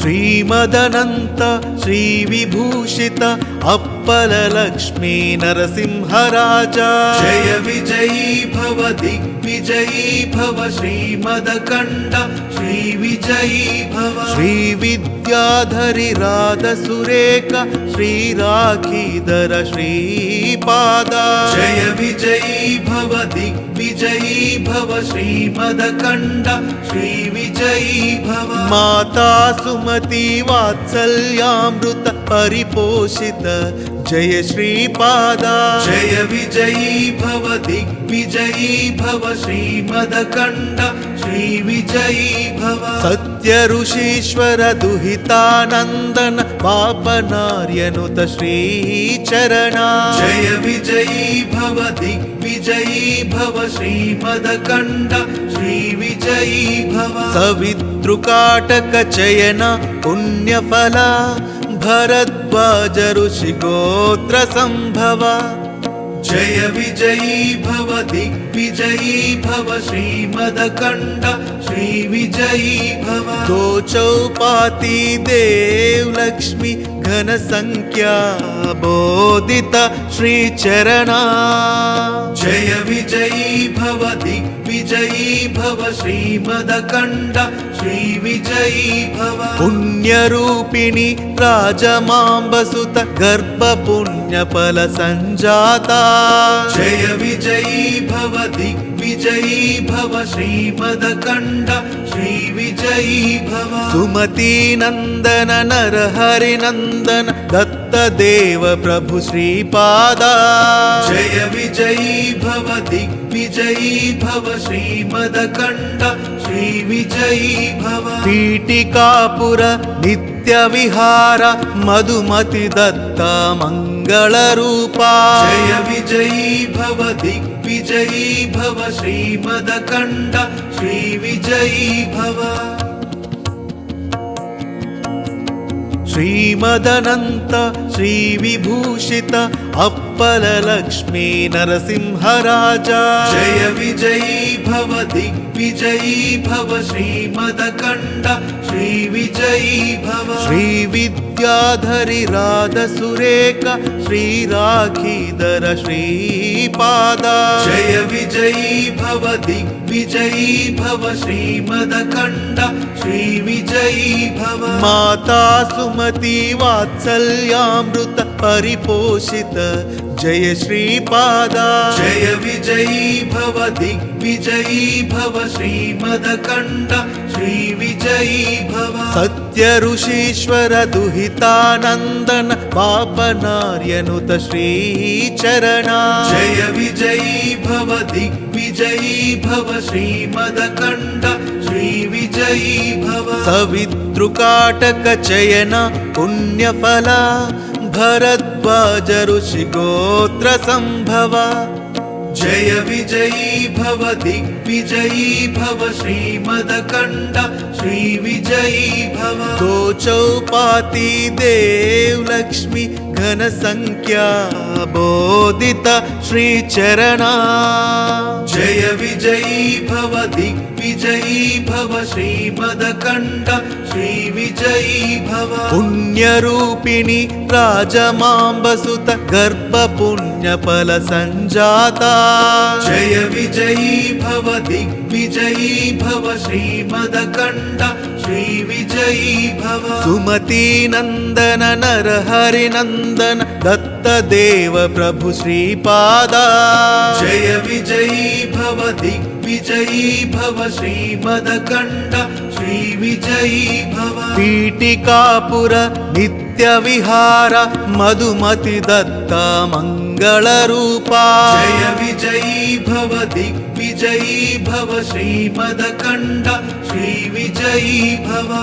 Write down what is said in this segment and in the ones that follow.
ಶ್ರೀಮದನಂತ ಶ್ರೀ ವಿಭೂಷಿತ ಅಪ್ಪಲ ಲಕ್ಷ್ಮೀ ನರಸಿಂಹರಾಜ ಜಯ ವಿಜಯೀ ಭವ ದಿಗ್ವಿಜಯೀ ಭವ ಶ್ರೀಮದಕಂಡ ಶ್ರೀ ವಿಜಯೀ ಭವ ಶ್ರೀ ವಿದ್ಯಾಧರಿ ರಾಧ ಸುರೇಖ ಶ್ರೀ ರಾಖೀಧರ ಶ್ರೀಪಾದ ಜಯ ವಿಜಯೀ ಭವ ದಿಗ್ವಿಜಯೀ ಭವ ಶ್ರೀಮದಕಂಡ ಶ್ರೀ ವಿಜಯೀ ಭವ ಮಾತಾ ಸುಮತಿ ವಾತ್ಸಲ್ಯಾಮೃತ ಪರಿಪೋಷಿತ जय श्रीपाद जय विजयी भव दिग्विजयी भव श्रीमदकंड श्री विजयी भव सत्य ऋषीश्वर दुहितानंदन पापनार्यनुत श्री चरणा जय विजयी भव दिग्विजयी भव श्रीमदकंड श्री विजयी भव सवितृकाटक चयन पुण्यफला भरद्वाज ऋषि गोत्र संभव जय विजयी भव दिग्विजयी भव श्रीमदकंड श्री विजयी भव दो चौपाती देव लक्ष्मी घन संख्या बोधित श्री चरणा जय विजयी भव दिग्विजयी भव श्रीमदकंड श्री विजयी भव पुण्य रूपिणी राजमांबसुत गर्भ पुण्य फल संजाता जय विजयी भव दिग्विजयी भव श्रीमदकंड श्री विजयी भव सुमती नंदन नर हरि नंदन दत्त देव प्रभु श्रीपादा जय विजयी भव दिग्विजयी भव श्रीमदकंड श्री विजयी भव पीठिकापुर नित्य विहार मधुमति दत्ता मंगल रूपा जय विजयी भव दिग्विजयी भव श्रीमदकंड श्री विजयी भव श्रीमदनंत श्री विभूषित अप्पल लक्ष्मी नरसिंहराज जय विजयी भव दिग्विजयी भव श्रीमदकंड श्री विजयी भव श्री विद्याधरी राध सुरेख श्री राखीधर श्रीपाद जय विजयी भव दिग्विजयी भव श्रीमदकंड श्री विजयी भव माता सुमति वात्सल्यामृत परिपोषित जय श्रीपाद जय विजयी भव दिग्विजयी भव श्रीमदकंड श्री विजयी भव सत्य ऋषीश्वर दुहितानंदन पापनार्यनुत श्री चरणा जय विजयी भव दिग्विजयी भव श्रीमदकंड श्री विजयी भव सवितृकाटक चयन पुण्यफला भरद्वाज ऋषि गोत्र संभव जय विजयी भव दिग्विजयी भव श्रीमदकंड श्री विजयी भव दो चौपाती देव लक्ष्मी घन संख्या बोधित श्री चरणा जय विजयी भव दिग्विजयी भव श्रीमदकंड श्री विजयी भव पुण्य रूपिणी राजमांबसुत गर्भ पुण्य फल संजाता जय विजयी भव दिग्विजयी भव श्रीमदकंड श्री विजयी भव सुमती नंदन नर हरि नंदन दत्त देव प्रभु श्रीपादा जय विजयी भव दिग्विजयी भव श्रीमदकंड श्री विजयी भव पीठिकापुर नित्य विहार मधुमति दत्ता मंगल रूपा जय विजयी भव दिग्विजयी भव श्रीमदकंड श्री विजयी भव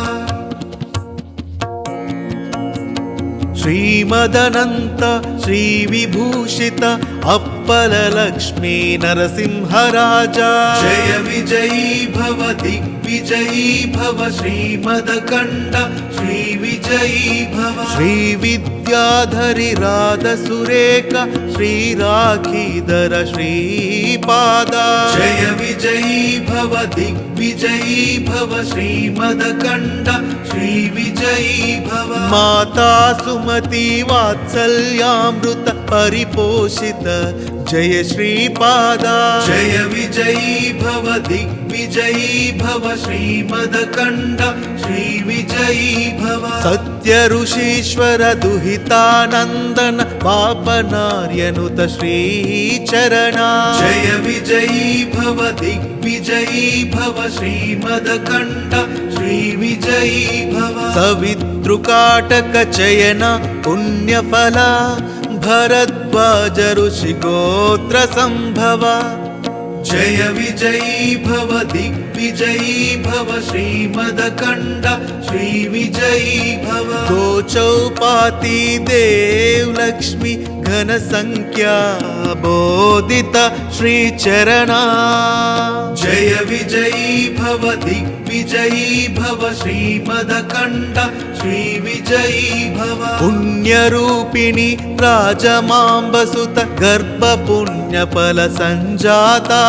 श्रीमदनंत श्री विभूषित अप्पल लक्ष्मी नरसिंहराज जय विजयी भव दिग्विजयी दिग्विजयी भव श्रीमदकण्ठ श्रीविजयी भव श्रीविद्याधरिराधसुरेख श्रीराखीधर श्रीपादा जय विजयी भव दिग्विजयी भव श्रीमदकण्ठ श्रीविजयी भव माता सुमति वात्सल्यामृत परिपोषित जय श्रीपादा जय विजयी भव दिग्विजयी भव श्रीमदकण्ठ श्रीविजयी भव सत्य ऋषीश्वर दुहितानन्दन पापनार्यनुत श्रीचरणा जय विजयी भव दिग्विजयी भव श्रीमदकण्ठ श्रीविजयी भव सवितृकाटक चयन पुण्यफला भरद्वाज ऋषिगोत्र संभव जय विजयी भव दिग्विजयी भव श्रीमदकण्ठ श्रीविजयी भव दो चौपाती देव लक्ष्मी घन संख्या बोधित श्रीचरणा जय विजयी भव दिग्विजयी भव श्रीमदकण्ठ श्रीविजयी भव पुण्यरूपिणी राजमाम्बसुत गर्भपुण्यफल संजाता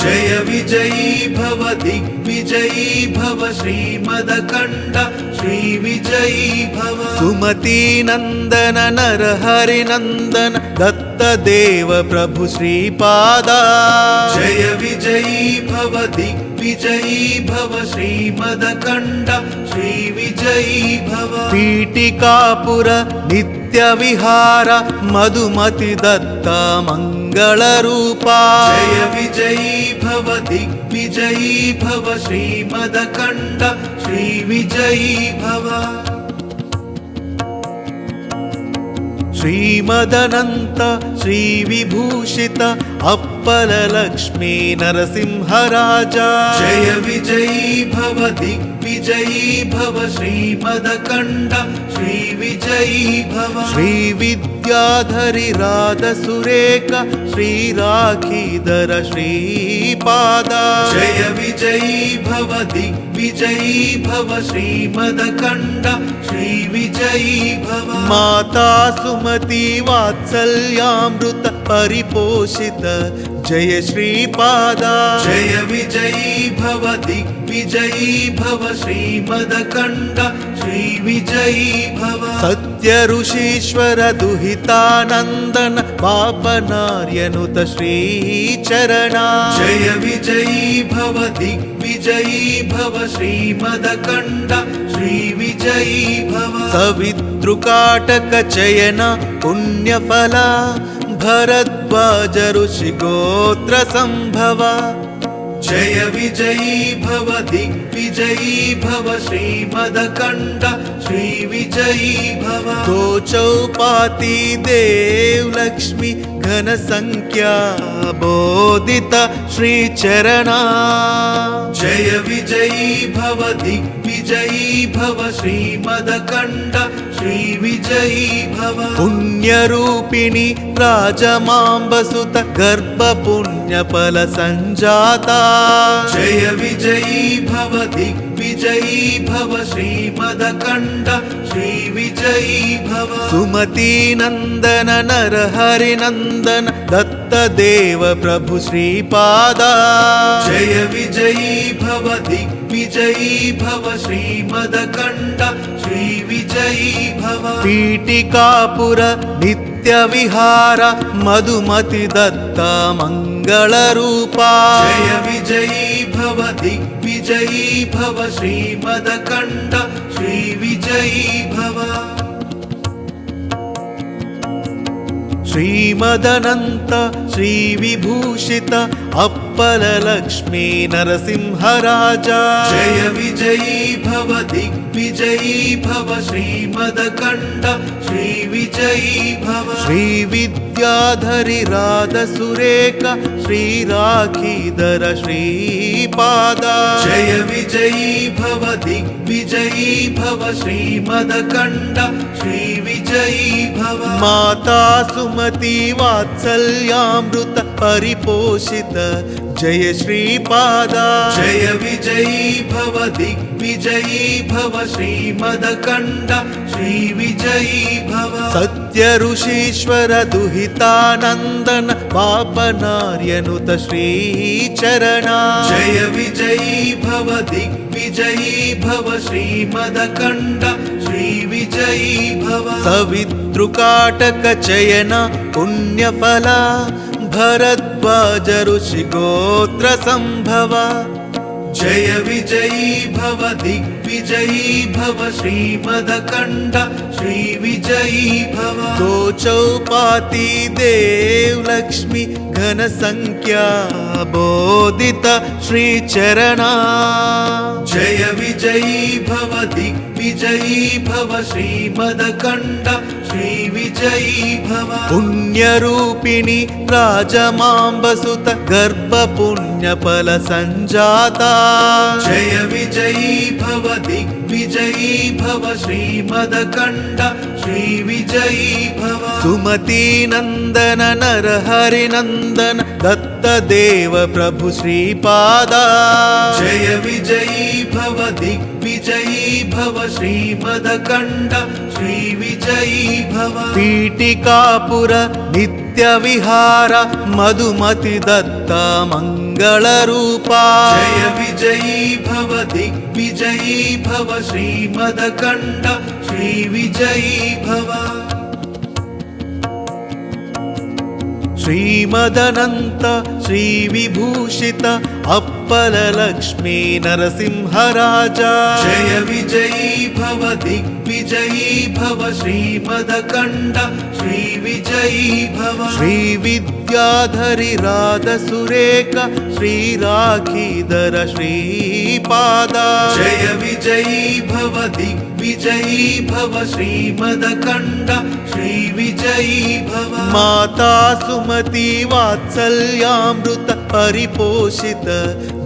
जय विजयी भव दिग्विजयी भव श्रीमदकण्ठ श्रीविजयी भव सुमती नन्दन नरहरिनन्दन दत्त देव प्रभु श्रीपादा जय विजयी भव दिग्विजयी भव श्रीमदकण्ठ श्रीविजयी भव पीठिकापुर नित्यविहार मधुमति दत्ता मंगलरूपा जय विजयी भव दिग्विजयी भव श्रीमदकण्ठ श्रीविजयी भव श्रीमदनन्त श्रीविभूषित अप्पललक्ष्मी नरसिंहराजा जय विजयी भव दिग्विजयी भव श्रीमदकण्ठ श्रीविजयी भव श्रीविद्याधरिराधसुरेख श्रीराखीधर श्रीपादा जय विजयी भव दिग्विजयी भव श्रीमदकण्ठ श्रीविजयी भव माता सुमति वात्सल्यामृत परिपोषित जय श्रीपादा जय विजयी भव दिग्विजयी भव श्रीमदकण्ठ श्रीविजयी भव सत्य ऋषीश्वर दुहितानन्दन पापनार्यनुत श्रीचरणा जय विजयी भव दिग्विजयी भव श्रीमदकण्ठ श्रीविजयी भव सवितृकाटक चयन पुण्यफला भरद्वाज ऋषिगोत्र संभव जय विजयी भव दिग्विजयी भव श्रीमदकण्ठ श्रीविजयी भव दो चौपाती देव लक्ष्मी घन संख्या बोधित श्रीचरणा जय विजयी भव दिग्विजयी भव श्रीमदकण्ठ श्रीविजयी भव पुण्यरूपिणी राजमाम्बसुत गर्भपुण्यफल संजाता जय विजयी भव दिग्विजयी भव श्रीमदकण्ठ श्रीविजयी भव सुमती नन्दन नरहरिनन्दन दत्त देव प्रभु श्रीपादा जय विजयी भव दिग्विजयी भव श्रीमदकण्ठ श्रीविजयी भव पीठिकापुर नित्यविहार मधुमति दत्ता मंगलरूपा जय विजयी भव दिग्विजयी भव श्रीमदकण्ठ श्रीविजयी भव श्रीमदनन्त श्रीविभूषित अप्पललक्ष्मी नरसिंहराजा जय विजयी भव दिग्विजयी भव श्रीमदकण्ठ श्रीविजयी भव श्रीविद्याधरिराधसुरेख श्रीराखीधर श्रीपादा जय विजयी भव दिग्विजयी भव श्रीमदकण्ठ श्रीविजयी भव माता सुमति वात्सल्यामृत परिपोषित जय श्रीपाद जय विजयी भव दिग्विजयी भव श्रीमदकण्ड श्रीविजयी भव सत्य ऋषीश्वर दुहितानन्दन पापनार्यनुत श्रीचरण जय विजयी भव दिग्विजयी भव श्रीमदकण्ड श्रीविजयी भव सवितृकाटक चयन पुण्यफल भरद्वाज ऋषिगोत्र संभव जय विजयी भव दिग्विजयी भव श्रीमदकण्ड श्रीविजयी भव दो चौपाती देव लक्ष्मी घन संख्या बोधित श्रीचरणा जय विजयी भव दिग्विजयी भव श्रीमदकण्ड श्रीविजयी भव पुण्यरूपिणी राजमाम्बसुत गर्भ पुण्यफल संजाता जय विजयी भव दिग्विजयी भव श्रीमदकण्ड श्रीविजयी भव सुमती नंदन नरहरि नंदन दत्त देव प्रभु श्रीपादा जय विजयी भव दिग्विजयी भव श्रीमदकण्ड श्रीविजयी भव पीठिकापुर नित्य विहार मधुमति दत्ता मंगल रूपा जय विजयी भव दिग्विजयी भव श्रीमदकण्ड श्रीविजयी भव श्रीमदनंत श्रीविभूषित अप्पल लक्ष्मी नरसिंहराजा जय विजयी भव दिग्विजयी भव श्रीमदकण्ड श्रीविजयी भव श्रीविद्याधरि राधसुरेख श्रीराखीधर श्रीपाद जय विजयी भव दिग्विजयी भव श्रीमदकण्ड श्रीविजयी भव माता सुमति वात्सल्यामृत परिपोषित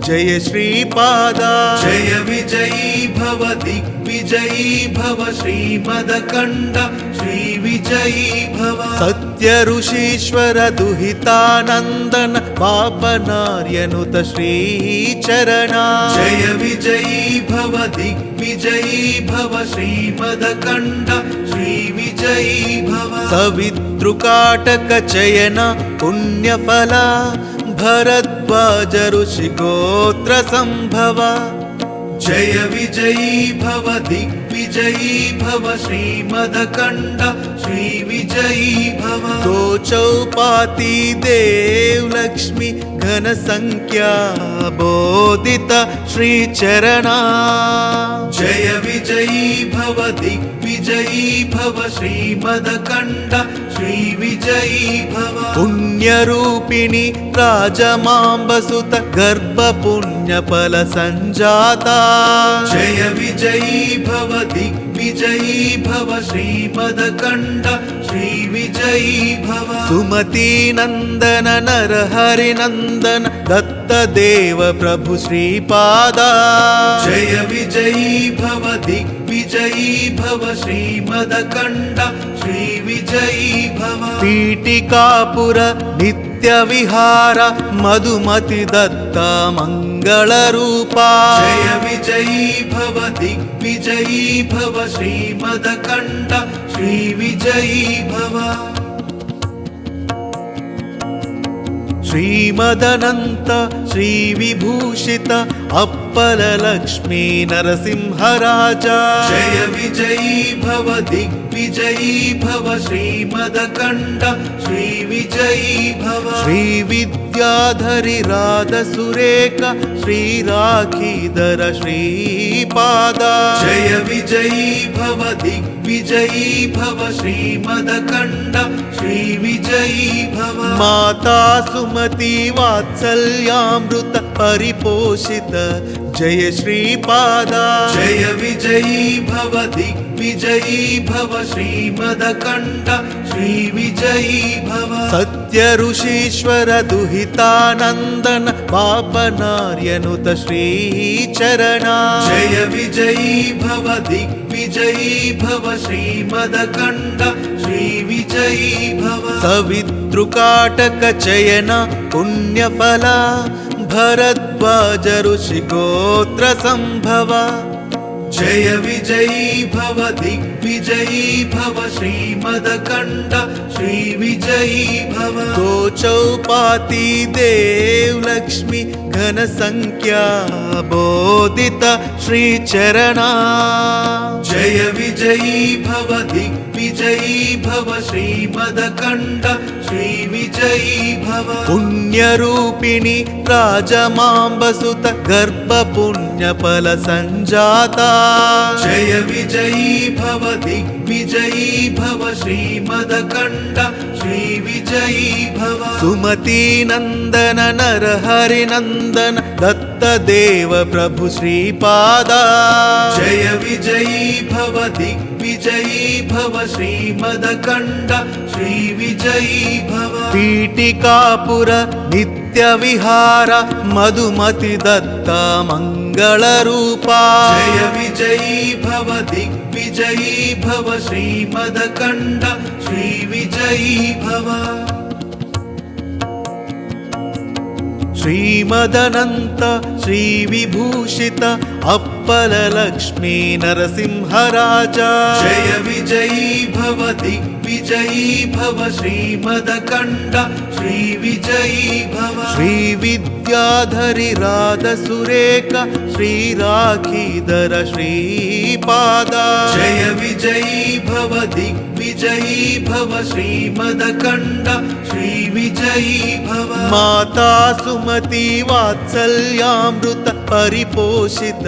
जय श्रीपाद जय विजयी भव दिग्विजयी भव श्रीमदकण्ड श्रीविजयी भव सत्य ऋषीश्वर दुहितानन्दन पापनार्यनुत श्रीचरण जय विजयी भव दिग्विजयी भव श्रीमदकण्ड श्रीविजयी भव सवितृकाटक चयन पुण्यफल भरद्वाज ऋषिगोत्र संभव जय विजयी भव दिग्विजयी भव श्रीमदकण्ड श्रीविजयी भव दो चौपाती देव लक्ष्मी घन संख्या बोधित श्रीचरणा जय विजयी भव दिग्विजयी भव श्रीमदकण्ड श्रीविजयी भव पुण्यरूपिणी राजमाम्बसुत गर्भ पुण्यफल संजाता जय विजयी भव दिग्विजयी भव श्रीमदकण्ड श्रीविजयी भव सुमती नंदन नरहरि नंदन दत्त देव प्रभु श्रीपादा जय विजयी भव दिग्विजयी भव श्रीमदकण्ड श्रीविजयी भव पीठिकापुर नित्य विहार मधुमति दत्ता मंगल रूपा जय विजयी भव दिग्विजयी भव श्रीमदकण्ड श्रीविजयी भव श्रीमदनंत श्रीविभूषित अप्पल लक्ष्मी नरसिंहराजा जय विजयी भव दिग्विजयी भव श्रीमदकण्ड श्रीविजयी भव श्रीविद्याधरि राधसुरेख श्रीराखीधर श्रीपाद जय विजयी भव दिग्विजयी भव श्रीमदकण्ड श्रीविजयी भव माता सुमति वात्सल्यामृत परिपोषित जय श्रीपाद जय विजयी भव दिग्विजयी भव श्रीमदकण्ड श्रीविजयी भव सत्य ऋषीश्वर दुहितानन्दन पापनार्यनुत श्रीचरण जय विजयी भव दिग्विजयी भव श्रीमदकण्ड श्रीविजयी भव सवितृकाटक चयन पुण्यफल भरद्वाज ऋषिगोत्र संभव जय विजयी भव दिग्विजयी भव श्रीमदकण्ड श्रीविजयी भव दो चौपाती देव लक्ष्मी घन संख्या बोधित श्रीचरणा जय विजयी भव दिग्विजयी भव श्रीमदकण्ड श्रीविजयी भव पुण्यरूपिणी राजमाम्बसुत गर्भ पुण्यफल संजाता जय विजयी भव दिग्विजयी भव श्रीमदकण्ड श्रीविजयी भव सुमती नंदन नरहरि नंदन दत्त देव प्रभु श्रीपादा जय विजयी भव दिग्विजयी भव श्रीमदकण्ड श्रीविजयी भव पीठिकापुर नित्य विहार मधुमति दत्ता मंगल रूपा जय विजयी भव दिग्विजयी भव श्रीमदकण्ड श्रीविजयी भव श्रीमदनंत श्रीविभूषित अप्पल लक्ष्मी नरसिंहराजा जय विजयी भव दिग्विजयी भव श्रीमदकण्ड श्रीविजयी भव श्रीविद्याधरि राधसुरेख श्रीराखीधर श्रीपादा जय विजयी भव दिग्विजयी भव श्रीमदकण्ड श्रीविजयी भव माता सुमति वात्सल्यामृत परिपोषित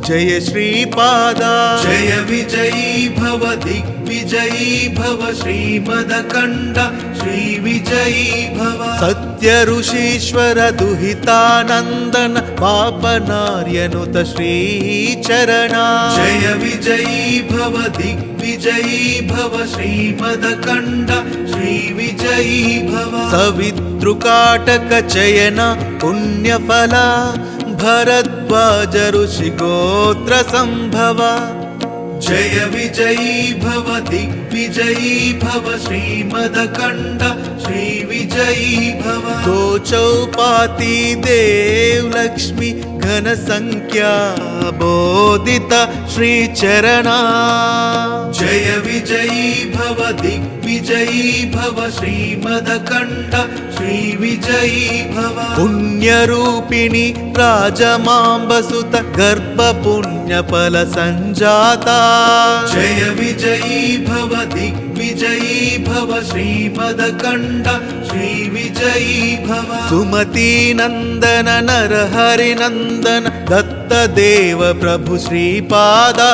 जय श्रीपादा जय विजयी भव दिग्विजयी भव श्रीमदकण्ड श्रीविजयी भव सत्य ऋषीश्वर दुहितानंदन पापनार्यनुत श्रीचरणा जय विजयी भव दिग्विजयी भव श्रीमदकण्ड श्रीविजयी भव सवितृकाटक चयन पुण्यफला भरद्वाज ऋषिगोत्र संभव जय विजयी भव दिग्विजयी भव श्रीमदकण्ड श्रीविजयी भव दो चौपाती देव लक्ष्मी घन संख्या बोधित श्रीचरणा जय विजयी भव दिग्विजयी भव श्रीमदकण्ड श्रीविजयी भव पुण्यरूपिणी राजमाम्बसुत गर्भ पुण्यफल संजाता जय विजयी भव दिग्विजयी भव श्रीमदकण्ड श्रीविजयी भव सुमती नंदन नरहरि नंदन दत्त देव प्रभु श्रीपादा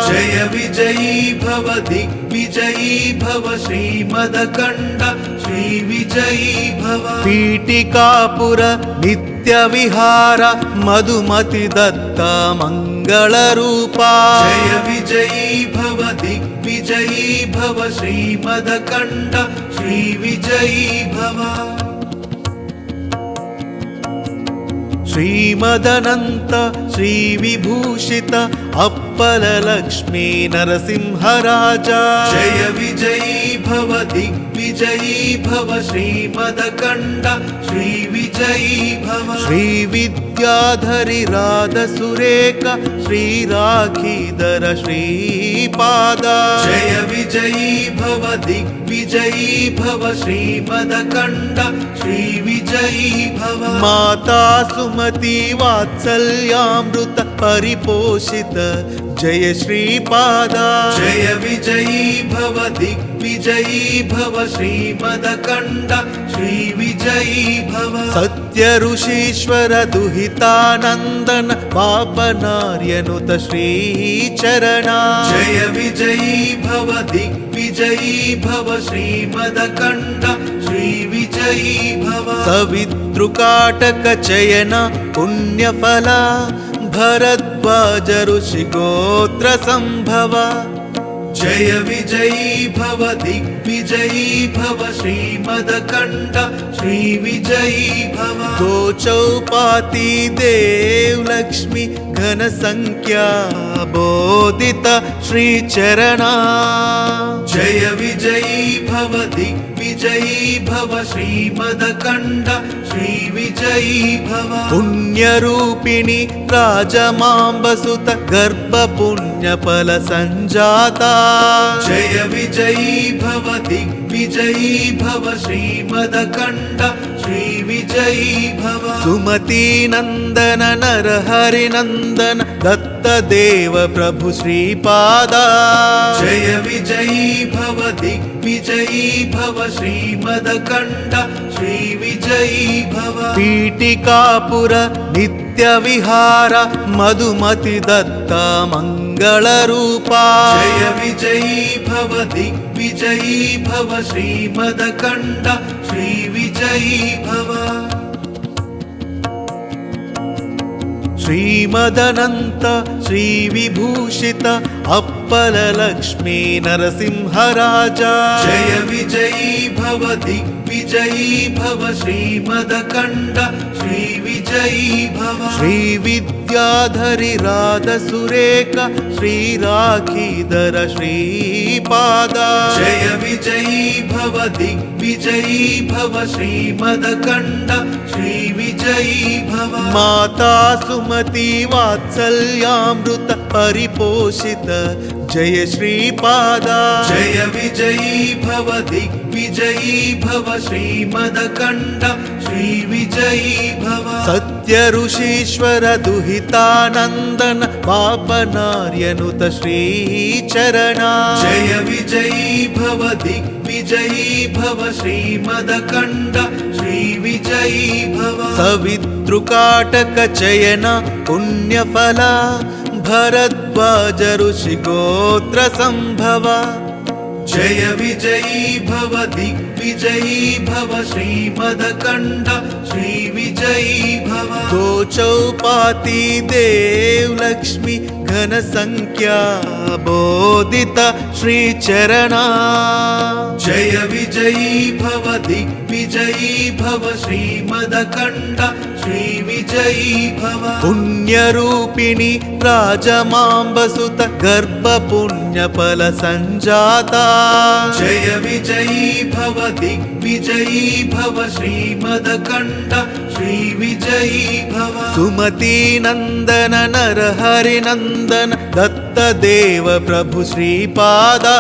जय विजयी भव दिग्विजयी भव श्रीमदकण्ड श्रीविजयी भव पीठिकापुर नित्य विहार मधुमति दत्ता मंगल रूपा जय विजयी भव दिग्विजयी भव श्रीमदकण्ड श्रीविजयी भव श्रीमदनंत श्रीविभूषित अप्पल लक्ष्मी नरसिंहराजा जय विजयी भव दिग्विजयी भव श्रीमदकण्ड श्रीविजयी भव श्रीविद्याधरि राधसुरेख श्रीराखीधर श्रीपादा जय विजयी भव दिग्विजयी भव श्रीमदकण्ड श्रीविजयी भव माता सुमति वात्सल्यामृत परिपोषित जय श्रीपादा जय विजयी भव दिग्विजयी भव श्रीमदकण्ड श्रीविजयी भव सत्य ऋषीश्वर दुहितानंदन पापनार्यनुत श्रीचरणा जय विजयी भव दिग्विजयी भव श्रीमदकण्ड श्रीविजयी भव सवितृकाटक चयन पुण्यफला भरद्वाज ऋषिगोत्र संभव जय विजयी भव दिग्विजयी भव श्रीमदकण्ड श्रीविजयी भव दो चौपाती देव लक्ष्मी घन संख्या बोधित श्रीचरणा जय विजयी भव दिग्विजयी दिग्विजयी भव श्रीमदकण्ड श्रीविजयी भव पुण्यरूपिणि राजमाम्बसुत गर्भपुण्यफल सञ्जाता जय विजयी भव दिग्विजयी भव श्रीमदकण्ड श्रीविजयी भव सुमती नन्दन नरहरिनन्दन दत्तदेव प्रभु श्रीपादा जय विजयी भव दिग्विजयी भव श्रीमदकण्ड श्रीविजयी भव पीठिकापुर नित्यविहार मधुमति दत्ता मङ्गलरूपा जय विजयी भव दिग्विजयी भव श्रीमदकण्ड श्रीविजयी भव श्रीमदनन्त श्रीविभूषित अप्पललक्ष्मी नरसिंहराजा जय विजयी भव दिग्विजयी भव श्रीमदकण्ड श्रीविजयी भव श्रीविद्याधरि राधसुरेख श्रीराखीधर श्रीपादा जय विजयी भव दिग्विजयी भव श्रीमदकण्ड श्रीविजयी भव माता सुमति वात्सल्यामृत परिपोषित जय श्रीपादा जय विजयी भव दिग्विजयी भव श्रीमदकण्ड श्रीविजयी भव सत्य ऋषीश्वर दुहितानन्दन पापनार्यनुत श्रीचरणा जय विजयी भव दिग्विजयी भव श्रीमदकण्ड श्रीविजयी भव सवितृकाटक चयन पुण्यफला भरद्वाज ऋषिगोत्र संभव जय विजयी भव दिग्विजयी भव श्रीमदकण्ड श्रीविजयी भव दो चौपाती देव लक्ष्मी घन संख्या बोधित श्रीचरणा जय विजयी भव दिग्विजयी भव श्रीमदकण्ड श्रीविजयी भव पुण्यरूपिणि राजमाम्बसुत गर्भपुण्यफल सञ्जाता जय विजयी भव दिग्विजयी भव श्रीमदकण्ड श्रीविजयी भव सुमती नन्दन नरहरिनन्दन दत्तदेव प्रभु श्रीपादा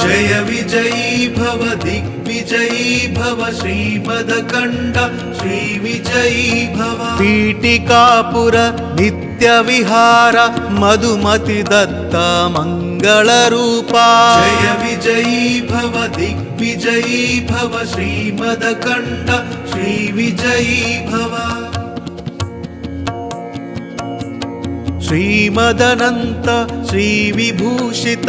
जय विजयी भव दिग्विजयी भव श्रीमदकण्ड श्रीविजयी भव पीठिकापुर नित्यविहार मधुमति दत्ता मङ्गलरूपा जय विजयी भव दिग्विजयी भव श्रीमदकण्ड श्रीविजयी भव श्रीमदनन्त श्रीविभूषित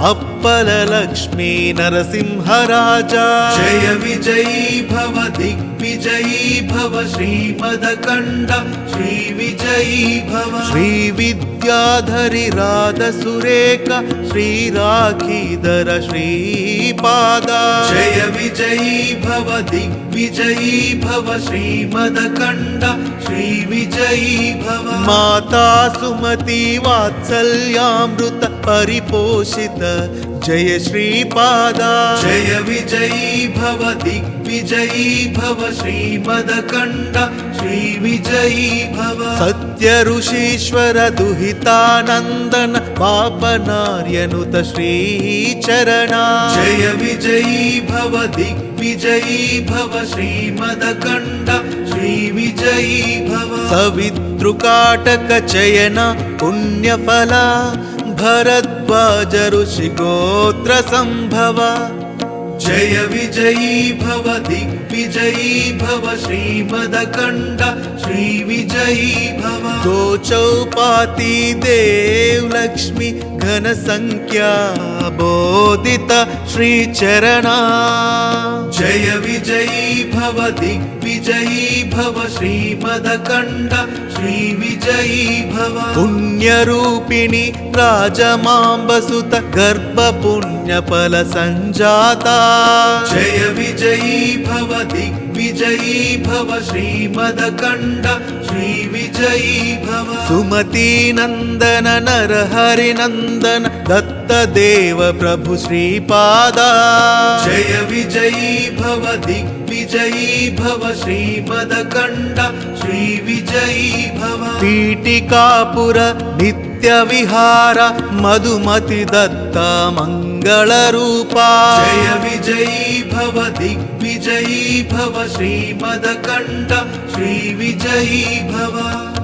अप्पललक्ष्मी नरसिंहराजा जय विजयी भव दिग्विजयी भव श्रीमदकण्ड श्रीविजयी भव श्रीविद्याधरि राधसुरेख श्रीराखीधर श्रीपादा जय विजयी भव दिग्विजयी भव श्रीमदकण्ड श्रीविजयी भव माता सुमति वात्सल्यामृत परिपोषित जय श्रीपादा जय विजयी भव दिग्विजयी भव श्रीमदकण्ड श्रीविजयी भव सत्य ऋषीश्वर दुहितानन्दन पापनार्यनुत श्रीचरणा जय विजयी भव दिग्विजयी भव श्रीमदकण्ड श्रीविजयी भव सवितृकाटक चयन पुण्यफला भरद्वाज ऋषिगोत्र संभव जय विजयी भव दिग्विजयी भव श्रीमदकण्ड श्रीविजयी भव दो चौपाती देव लक्ष्मी घन संख्या बोधित श्रीचरणा जय विजयी भव दिग्विजयी भव श्रीमदकण्ड श्रीविजयी भव पुण्यरूपिणि राजमाम्बसुत गर्भपुण्यफल सञ्जाता जय विजयी भव दिग्विजयी दिग्विजयी भव श्रीमदकण्ड श्रीविजयी भव सुमती नन्दन नरहरिनन्दन दत्तदेव प्रभु श्रीपादा जय विजयी भव दिग्विजयी भव श्रीमदकण्ड श्रीविजयी भव पीठिकापुर नित्यविहार मधुमति दत्ता मङ्गलरूपा जय विजयी भव दिग्विजयी भव श्रीमदकण्ड श्रीविजयी भव